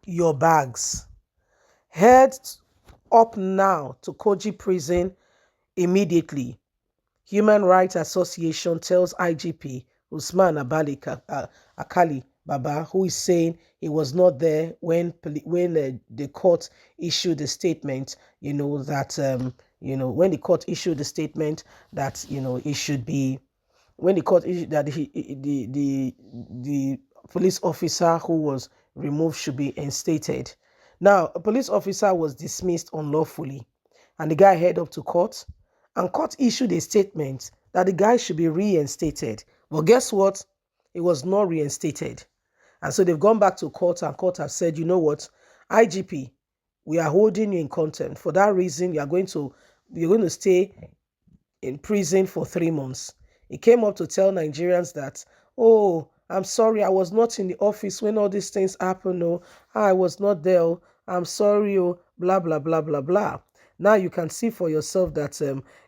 your bags. Head up now to Kuje prison immediately. Human Rights Association tells IGP Usman Akali Baba, who is saying he was not there when the court issued a statement, when the court issued a statement that, it should be, when the court issued that the police officer who was removed should be instated. Now, a police officer was dismissed unlawfully, and the guy headed up to court, and court issued a statement that the guy should be reinstated. But guess what? He was not reinstated. And so they've gone back to court, and court have said, you know what, IGP, we are holding you in contempt. For that reason, you're going to stay in prison for 3 months. He came up to tell Nigerians that, oh, I'm sorry, I was not in the office when all these things happened. Oh, I was not there. Oh, I'm sorry. Oh, blah, blah, blah, blah, blah. Now you can see for yourself that,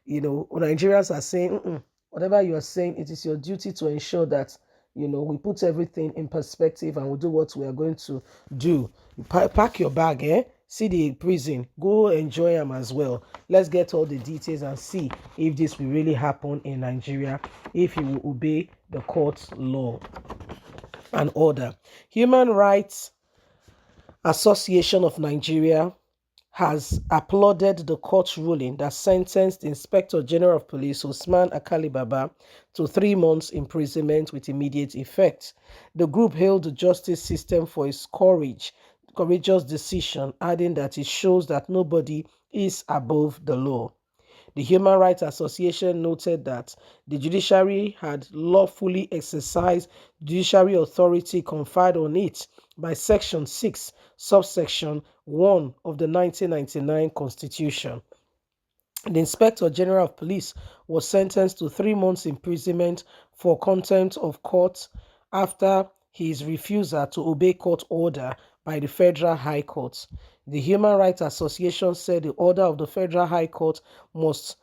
Nigerians are saying, whatever you are saying, it is your duty to ensure that, we put everything in perspective and we do what we are going to do. You pack your bag, see the prison, go enjoy them as well. Let's get all the details and see if this will really happen in Nigeria, if you will obey the court's law and order. Human Rights Association of Nigeria has applauded the court ruling that sentenced the Inspector General of Police Usman Akali Baba to 3 months imprisonment with immediate effect. The group hailed the justice system for its courageous decision, adding that it shows that nobody is above the law. The Human Rights Association noted that the judiciary had lawfully exercised judiciary authority conferred on it by Section 6, subsection 1 of the 1999 Constitution. The Inspector General of Police was sentenced to 3 months imprisonment for contempt of court after his refusal to obey court order by the Federal High Court. The Human Rights Association said the order of the Federal High Court must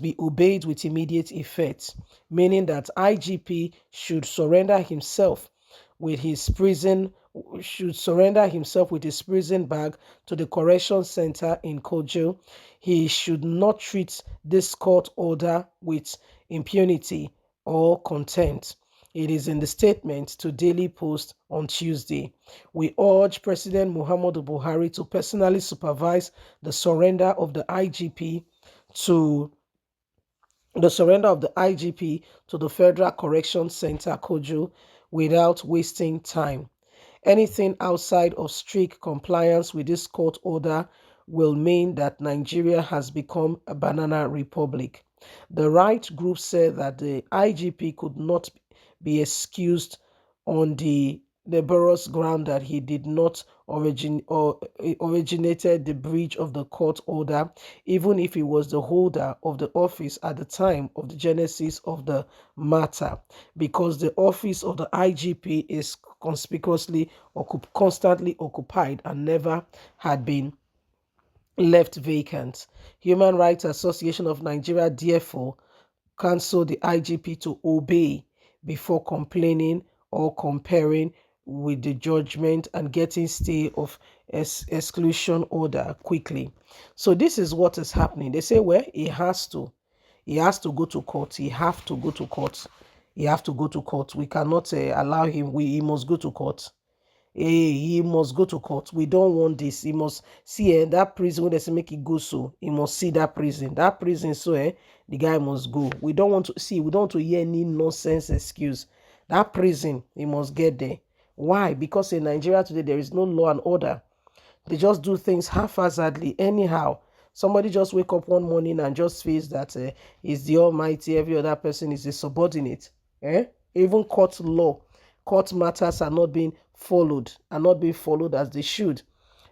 be obeyed with immediate effect, meaning that IGP should surrender himself with his prison bag to the correction center in Kuje. He should not treat this court order with impunity or contempt. It is in the statement to Daily Post on Tuesday. We urge President Muhammadu Buhari to personally supervise the surrender of the IGP to the Federal Correction Center, Kuje, without wasting time. Anything outside of strict compliance with this court order will mean that Nigeria has become a banana republic. The right group said that the IGP could not be excused on the borough's ground that he did not originated the breach of the court order, even if he was the holder of the office at the time of the genesis of the matter, because the office of the IGP is constantly occupied and never had been left vacant. Human Rights Association of Nigeria therefore counseled the IGP to obey before complaining or comparing with the judgment and getting stay of exclusion order quickly. So this is what is happening. They say, well, he has to go to court. He have to go to court. We cannot allow him. He must go to court. He must go to court. We don't want this. He must see that prison when they say make it go, so he must see that prison. So the guy must go. We don't want to hear any nonsense excuse. That prison, he must get there. Why? Because in Nigeria today there is no law and order. They just do things haphazardly, anyhow. Somebody just wake up one morning and just feels that he's the almighty, every other person is a subordinate. Even court matters are not being followed as they should,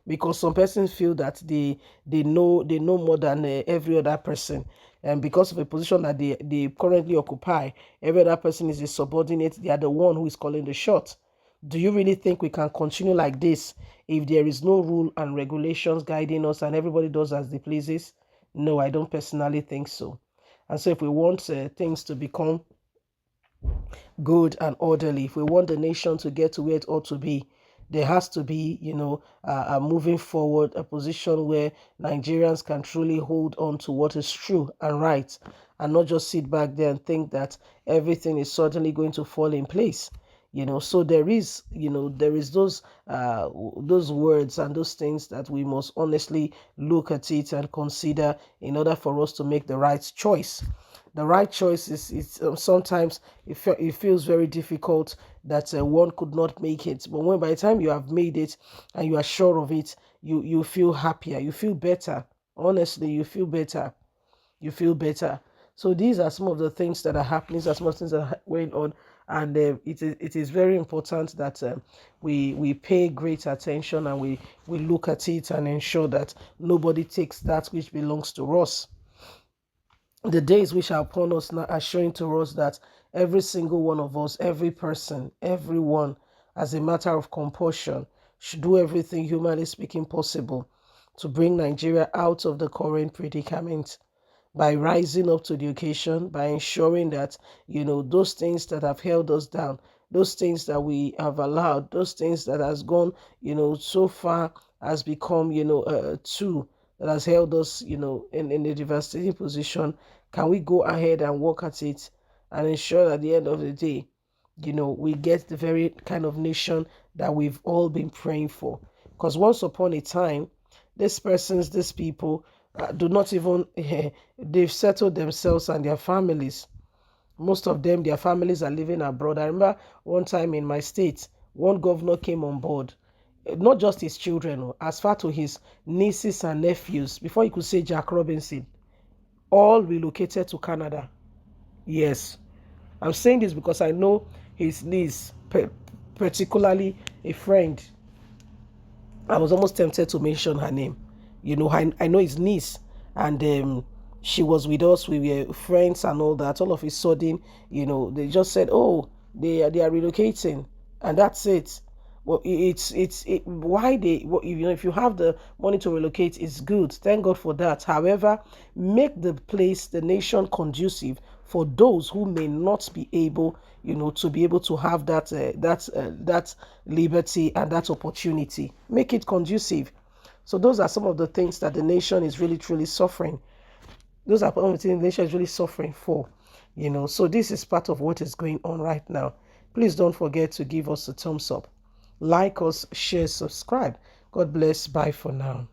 because some persons feel that they know more than every other person, and because of a position that they currently occupy, every other person is a subordinate. They are the one who is calling the shot. Do you really think we can continue like this if there is no rule and regulations guiding us and everybody does as they pleases? No, I don't personally think so. And so if we want things to become good and orderly, if we want the nation to get to where it ought to be, there has to be, moving forward, a position where Nigerians can truly hold on to what is true and right, and not just sit back there and think that everything is suddenly going to fall in place. So there is those words and those things that we must honestly look at it and consider in order for us to make the right choice. The right choice is sometimes it feels very difficult that one could not make it, but when by the time you have made it and you are sure of it, you feel happier, you feel better. Honestly, you feel better. You feel better. So these are some of the things that are happening. These are some of the things that are going on, and it is very important that we pay great attention, and we look at it and ensure that nobody takes that which belongs to us. The days which are upon us now are showing to us that every single one of us, every person, everyone, as a matter of compulsion, should do everything humanly speaking possible to bring Nigeria out of the current predicament by rising up to the occasion, by ensuring that, those things that have held us down, those things that we have allowed, those things that has gone, so far has become, a tool that has held us, in a devastating position. Can we go ahead and work at it and ensure at the end of the day, we get the very kind of nation that we've all been praying for? Because once upon a time, these people do not even, they've settled themselves and their families. Most of them, their families are living abroad. I remember one time in my state, one governor came on board, not just his children, as far to his nieces and nephews, before you could say Jack Robinson, all relocated to Canada. Yes, I'm saying this because I know his niece, particularly a friend. I was almost tempted to mention her name. I know his niece, and she was with us. We were friends and all that. All of a sudden, they just said, "Oh, they are relocating," and that's it. Well, why they, well, if you have the money to relocate, it's good. Thank God for that. However, make the place, the nation, conducive for those who may not be able, to be able to have that liberty and that opportunity. Make it conducive. So those are some of the things that the nation is really truly suffering. Those are some of the things the nation is really suffering for. So this is part of what is going on right now. Please don't forget to give us a thumbs up, like us, share, subscribe. God bless. Bye for now.